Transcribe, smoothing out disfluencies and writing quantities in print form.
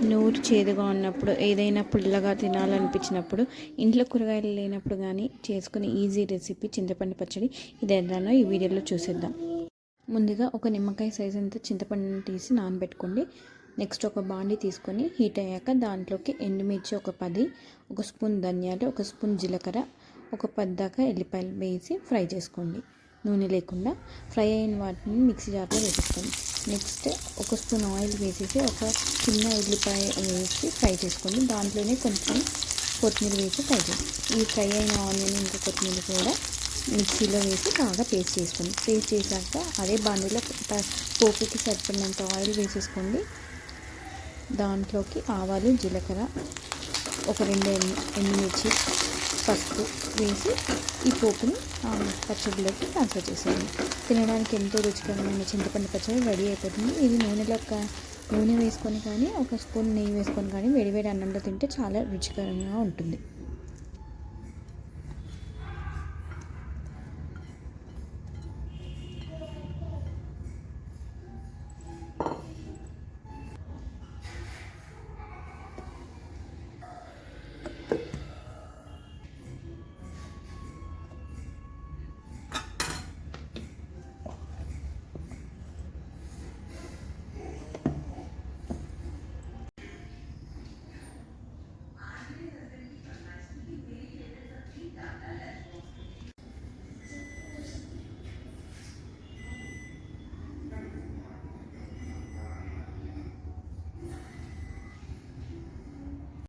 నోరు చేదుగా ఉన్నప్పుడు, ఏదైనా పుల్లగా తినాలనిపించినప్పుడు, ఇంట్లో కూరగాయలు లేనప్పుడు కానీ చేసుకునే ఈజీ రెసిపీ చింతపండు పచ్చడి. ఇది ఎలానో ఈ వీడియోలో చూసేద్దాం. ముందుగా ఒక నిమ్మకాయ సైజ్ అంతా చింతపండుని తీసి నానబెట్టుకోండి. నెక్స్ట్ ఒక బాండి తీసుకొని హీట్ అయ్యాక దాంట్లోకి ఎండుమిర్చి ఒక 10, ఒక స్పూన్ ధనియాలు, ఒక స్పూన్ జీలకర్ర, ఒక 10 దాకా ఎల్లిపాయలు వేసి ఫ్రై చేసుకోండి. నూనె లేకుండా ఫ్రై అయిన వాటిని మిక్సీ జార్లో వేసుకోండి. నెక్స్ట్ ఒక స్పూన్ ఆయిల్ వేసేసి ఒక చిన్న ఉల్లిపాయ వేసి ఫ్రై చేసుకోండి. దాంట్లోనే కొంచెం కొత్తిమీర వేసి ఫ్రై చేయండి. ఈ ఫ్రై అయిన ఆనియన్ ఇంకా కొత్తిమీర కూడా మిక్సీలో వేసి బాగా పేస్ట్ చేసుకోండి. పేస్ట్ చేశాక అదే బాండీలో పోపుకి సరిపడినంత ఆయిల్ వేసేసుకోండి. దాంట్లోకి ఆవాలు, జీలకర్ర, ఒక 2 ఎండుమిర్చి, పసుపు వేసి ఈ పోపుని పచ్చడిలోకి ట్రాన్స్ఫర్ చేసేయండి. తినడానికి ఎంతో రుచికరమైన చింతపండు పచ్చడి రెడీ అయిపోతుంది. ఇది నూనె వేసుకొని కానీ, ఒక స్పూన్ నెయ్యి వేసుకొని కానీ వేడివేడి అన్నంలో తింటే చాలా రుచికరంగా ఉంటుంది.